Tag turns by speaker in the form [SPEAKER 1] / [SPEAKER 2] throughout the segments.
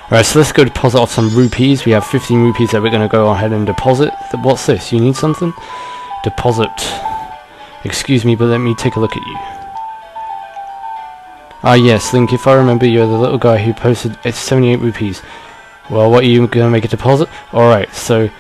[SPEAKER 1] Alright, so let's go deposit off some rupees. We have 15 rupees that we're going to go ahead and deposit. What's this? You need something? Deposit. Excuse me, but let me take a look at you. Ah yes, Link, if I remember, you're the little guy who posted 78 rupees. Well, what are you going to make a deposit? Alright, so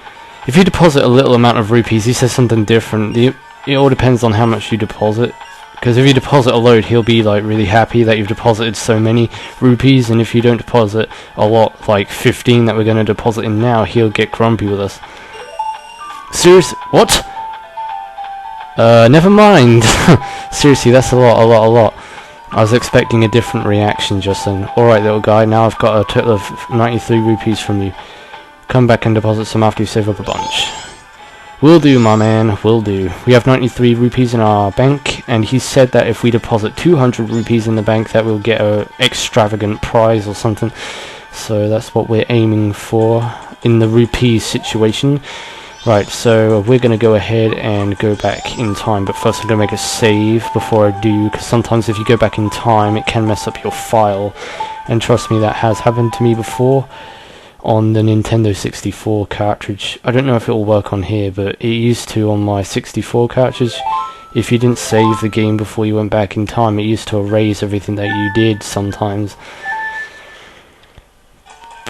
[SPEAKER 1] if you deposit a little amount of rupees, he says something different. It all depends on how much you deposit. Because if you deposit a load, he'll be like really happy that you've deposited so many rupees, and if you don't deposit a lot, like 15 that we're going to deposit in now, he'll get grumpy with us. Seriously? What? Never mind. Seriously, that's a lot. I was expecting a different reaction just then. Alright, little guy, now I've got a total of 93 rupees from you. Come back and deposit some after you save up a bunch. Will do, my man, will do. We have 93 rupees in our bank, and he said that if we deposit 200 rupees in the bank that we'll get a extravagant prize or something. So that's what we're aiming for in the rupees situation. Right, so we're going to go ahead and go back in time, but first I'm going to make a save before I do, because sometimes if you go back in time it can mess up your file, and trust me, that has happened to me before. On the Nintendo 64 cartridge. I don't know if it will work on here, but it used to on my 64 cartridge. If you didn't save the game before you went back in time, it used to erase everything that you did sometimes.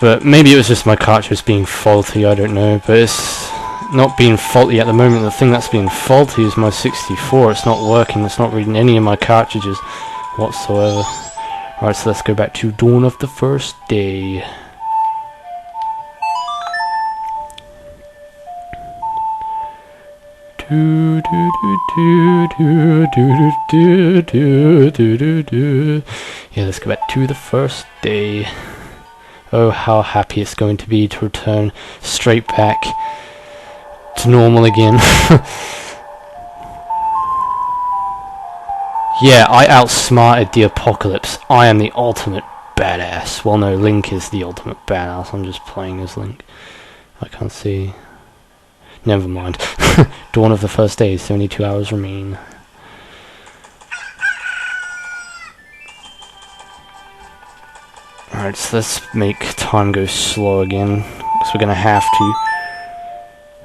[SPEAKER 1] But maybe it was just my cartridge being faulty, I don't know. But it's not being faulty at the moment. The thing that's being faulty is my 64. It's not working, it's not reading any of my cartridges whatsoever. Right, so let's go back to Dawn of the First Day. Yeah, let's go back to the first day. Oh, how happy it's going to be to return straight back to normal again. Yeah, I outsmarted the apocalypse. I am the ultimate badass. Well, no, Link is the ultimate badass. I'm just playing as Link. I can't see. Never mind. Dawn of the first day, 72 hours remain. Alright, so let's make time go slow again, because we're going to have to.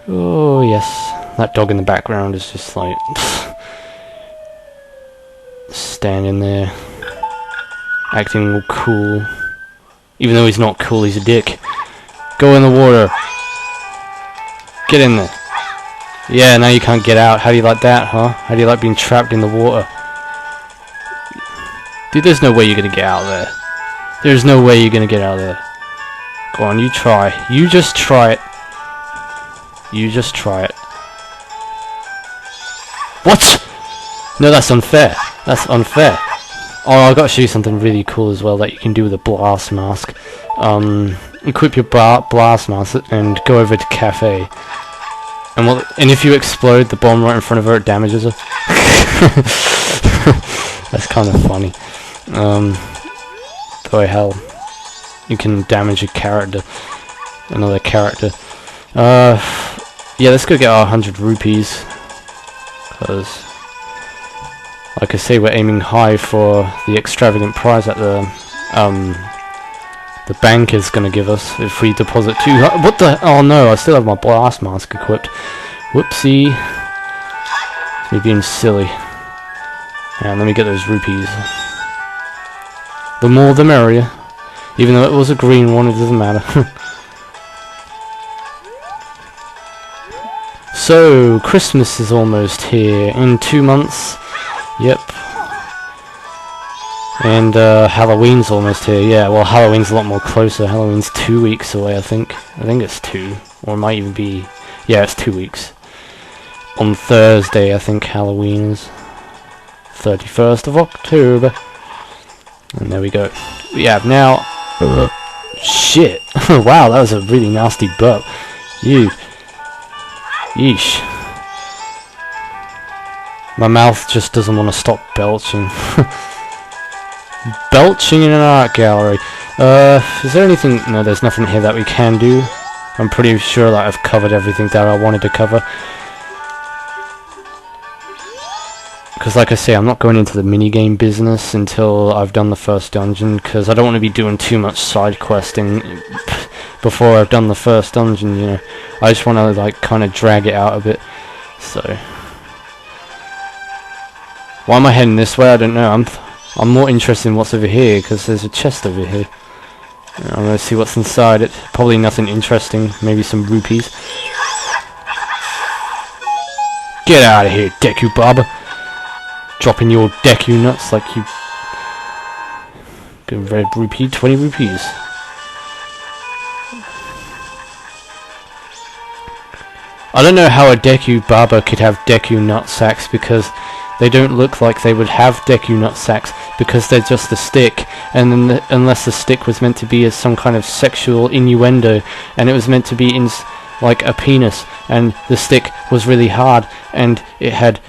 [SPEAKER 1] Oh, yes. That dog in the background is just like... standing there. Acting all cool. Even though he's not cool, he's a dick. Go in the water. Get in there. Yeah, now you can't get out. How do you like that, huh? How do you like being trapped in the water? Dude, there's no way you're gonna get out of there. There's no way you're gonna get out of there. Go on, you try. You just try it. You just try it. What? No, that's unfair. That's unfair. Oh, I've got to show you something really cool as well that you can do with a blast mask. Equip your blast mask and go over to Cafe. And if you explode the bomb right in front of her, it damages her. That's kind of funny. Boy, hell, you can damage a character, another character. Yeah, let's go get our 100 rupees, because, like I say, we're aiming high for the extravagant prize that the bank is going to give us if we deposit 200. What the? Oh no, I still have my blast mask equipped. Whoopsie. It's me being silly. And let me get those rupees. The more the merrier. Even though it was a green one, it doesn't matter. So, Christmas is almost here. In 2 months. Yep. And Halloween's almost here. Yeah, well, Halloween's a lot more closer. Halloween's 2 weeks away, I think. I think it's 2. Or it might even be... Yeah, it's 2 weeks. On Thursday, I think Halloween is. 31st of October. And there we go. We have now... Shit. Wow, that was a really nasty burp. Yeesh. My mouth just doesn't want to stop belching. Belching in an art gallery. Is there anything... No, there's nothing here that we can do. I'm pretty sure that I've covered everything that I wanted to cover. Because like I say, I'm not going into the minigame business until I've done the first dungeon, because I don't want to be doing too much side questing before I've done the first dungeon, you know. I just want to like kind of drag it out a bit. So why am I heading this way? I don't know. I'm more interested in what's over here, because there's a chest over here. I'm going to see what's inside it. Probably nothing interesting. Maybe some rupees. Get out of here, Deku Baba. Dropping your Deku nuts like you... Good red rupee, 20 rupees. I don't know how a Deku Baba could have Deku nut sacks, because they don't look like they would have Deku nut sacks, because they're just a stick, and then unless the stick was meant to be as some kind of sexual innuendo, and it was meant to be in like a penis, and the stick was really hard, and it had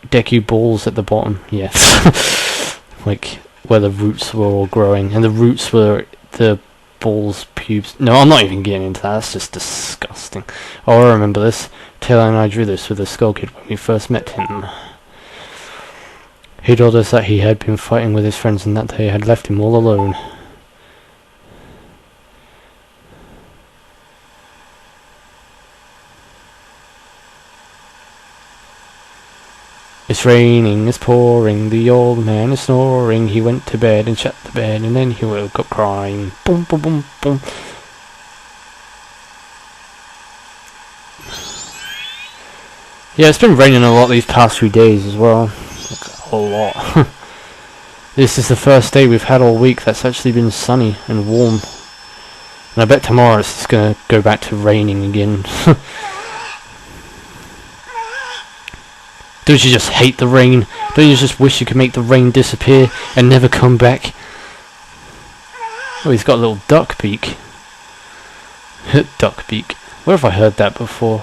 [SPEAKER 1] Deku balls at the bottom, yes. Like where the roots were all growing, and the roots were the balls, pubes. No, I'm not even getting into that, that's just disgusting. Oh, I remember this. Taylor and I drew this with the Skull Kid when we first met him. He told us that he had been fighting with his friends and that they had left him all alone. It's raining, it's pouring, the old man is snoring. He went to bed and shut the bed, and then he woke up crying. Boom, boom, boom, boom. Yeah, it's been raining a lot these past few days as well. Like, a lot. This is the first day we've had all week that's actually been sunny and warm. And I bet tomorrow it's just gonna go back to raining again. Don't you just hate the rain? Don't you just wish you could make the rain disappear and never come back? Oh, he's got a little duck beak. Duck beak. Where have I heard that before?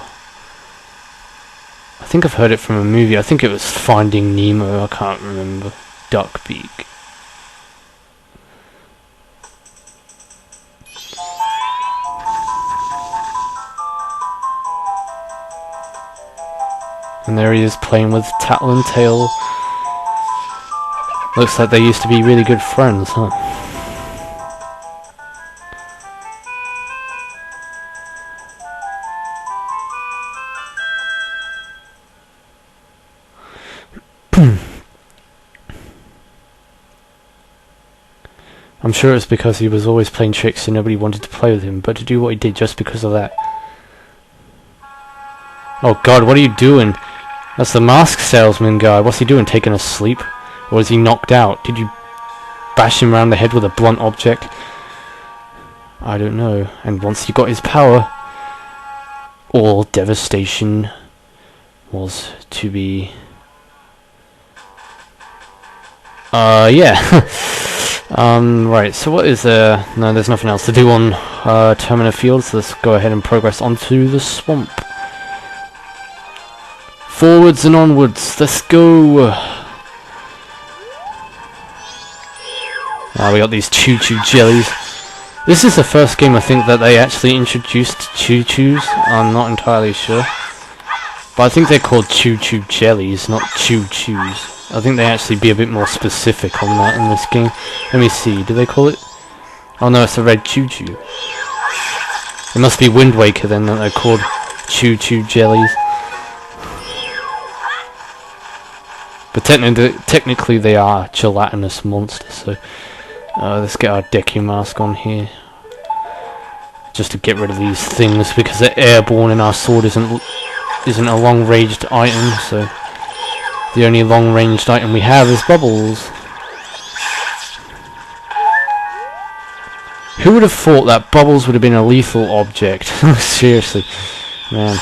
[SPEAKER 1] I think I've heard it from a movie. I think it was Finding Nemo. I can't remember. Duck beak. And there he is playing with Tatl and Tail. Looks like they used to be really good friends, huh? I'm sure it's because he was always playing tricks and nobody wanted to play with him, but to do what he did just because of that. Oh god, what are you doing? That's the mask salesman guy. What's he doing? Taking a sleep? Or is he knocked out? Did you bash him around the head with a blunt object? I don't know. And once he got his power, all devastation was to be... yeah. Right, so what is there? No, there's nothing else to do on Termina Field, so let's go ahead and progress onto the swamp. Forwards and onwards, let's go! We got these choo-choo jellies. This is the first game I think that they actually introduced choo-choos. I'm not entirely sure. But I think they're called choo-choo jellies, not choo-choos. I think they actually be a bit more specific on that in this game. Let me see, do they call it? Oh no, it's a red choo-choo. It must be Wind Waker then that they're called choo-choo jellies. But technically they are gelatinous monsters, so... let's get our Deku mask on here. Just to get rid of these things, because they're airborne and our sword isn't a long-ranged item, so... The only long-ranged item we have is bubbles. Who would have thought that bubbles would have been a lethal object? Seriously. Man.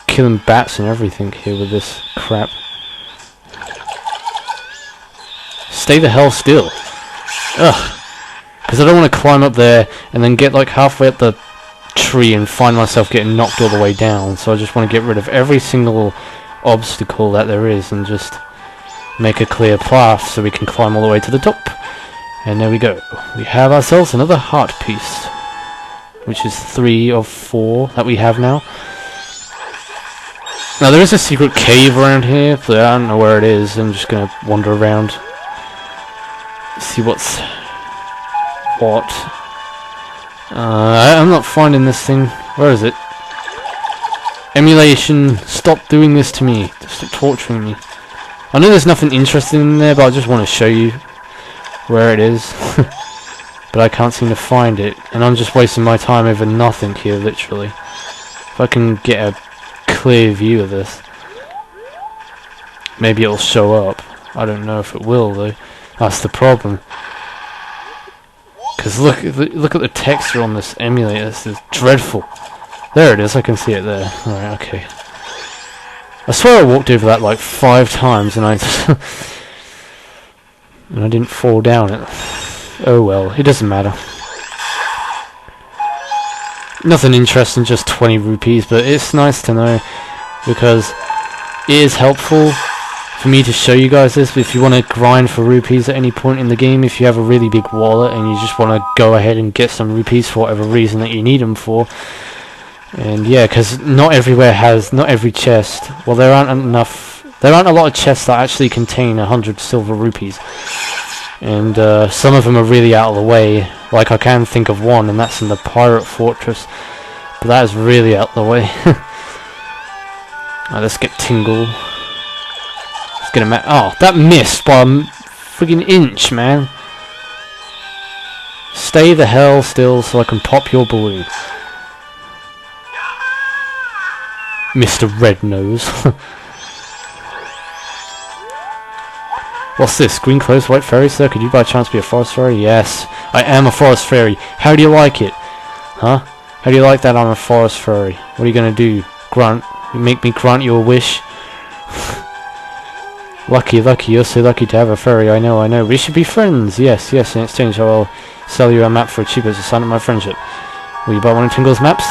[SPEAKER 1] Killing bats and everything here with this crap. Stay the hell still. Ugh. Because I don't want to climb up there and then get like halfway up the tree and find myself getting knocked all the way down. So I just want to get rid of every single obstacle that there is and just make a clear path so we can climb all the way to the top. And there we go. We have ourselves another heart piece, which is 3 of 4 that we have now. Now there is a secret cave around here, but I don't know where it is. I'm just gonna wander around, see what's what. I'm not finding this thing. Where is it? Emulation, stop doing this to me. Stop torturing me. I know there's nothing interesting in there, but I just want to show you where it is. But I can't seem to find it, and I'm just wasting my time over nothing here, literally. If I can get a clear view of this, maybe it'll show up. I don't know if it will, though. That's the problem. Because look at the texture on this emulator. This is dreadful. There it is. I can see it there. Alright, okay. I swear I walked over that like 5 times and I and I didn't fall down it. Oh well, it doesn't matter. Nothing interesting, just 20 rupees, but it's nice to know because it is helpful for me to show you guys this. If you want to grind for rupees at any point in the game, if you have a really big wallet and you just want to go ahead and get some rupees for whatever reason that you need them for. And yeah, because not every chest, well, there aren't a lot of chests that actually contain 100 silver rupees. And some of them are really out of the way. Like I can think of one, and that's in the Pirate Fortress. But that is really out of the way. Alright, let's get Tingle. Let's get a oh, that missed by a friggin' inch, man. Stay the hell still so I can pop your balloon. Mr. Red Nose. What's this? Green clothes, white fairy, sir? Could you by chance be a forest fairy? Yes, I am a forest fairy. How do you like it? Huh? How do you like that I'm a forest fairy? What are you gonna do? Grunt? You make me grant you a wish? Lucky, you're so lucky to have a fairy. I know. We should be friends. Yes. In exchange, I will sell you a map for cheaper as a sign of my friendship. Will you buy one of Tingle's maps?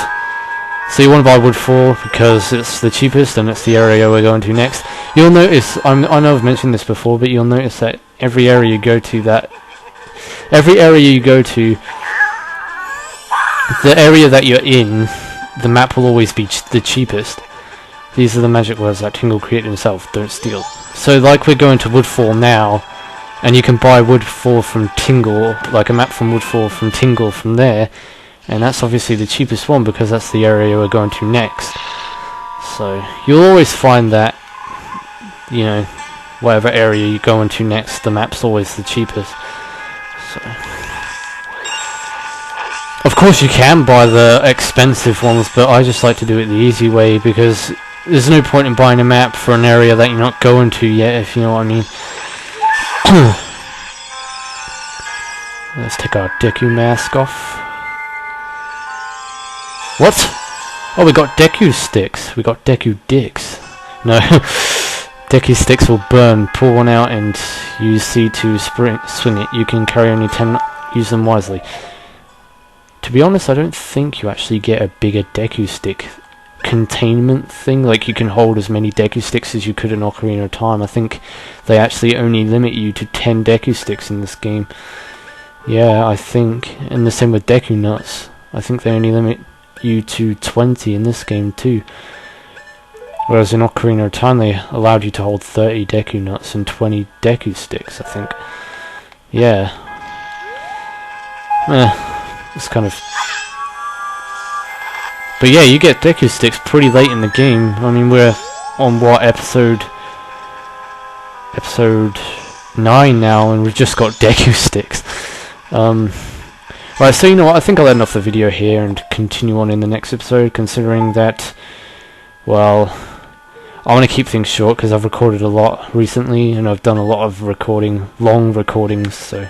[SPEAKER 1] So you want to buy Woodfall because it's the cheapest and it's the area we're going to next. You'll notice, I know I've mentioned this before, but you'll notice that every area you go to, the area that you're in, the map will always be the cheapest. These are the magic words that Tingle created himself, don't steal. So like we're going to Woodfall now, and you can buy Woodfall from Tingle, like a map from Woodfall from Tingle from there. And that's obviously the cheapest one because that's the area we're going to next. So you'll always find that, you know, whatever area you go into next, the map's always the cheapest. So, of course you can buy the expensive ones, but I just like to do it the easy way because there's no point in buying a map for an area that you're not going to yet, if you know what I mean. Let's take our Deku mask off. What? Oh, we got Deku sticks. We got Deku dicks. No. Deku sticks will burn. Pull one out and use C to swing it. You can carry only 10. Use them wisely. To be honest, I don't think you actually get a bigger Deku stick containment thing. Like, you can hold as many Deku sticks as you could in Ocarina of Time. I think they actually only limit you to 10 Deku sticks in this game. Yeah, I think. And the same with Deku nuts. I think they only limit you to 20 in this game too. Whereas in Ocarina of Time they allowed you to hold 30 Deku nuts and 20 Deku sticks, I think. Yeah. It's kind of... But yeah, you get Deku sticks pretty late in the game. I mean, we're on what, episode 9 now, and we've just got Deku sticks. Right, so you know what, I think I'll end off the video here and continue on in the next episode, considering that, well, I want to keep things short because I've recorded a lot recently and I've done a lot of long recordings, so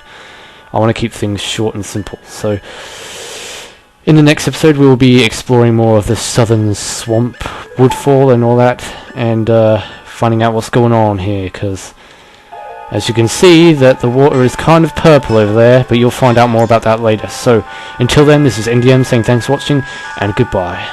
[SPEAKER 1] I want to keep things short and simple. So in the next episode we will be exploring more of the southern swamp, Woodfall and all that, and finding out what's going on here, because as you can see that the water is kind of purple over there, but you'll find out more about that later. So until then, this is NDM saying thanks for watching and goodbye.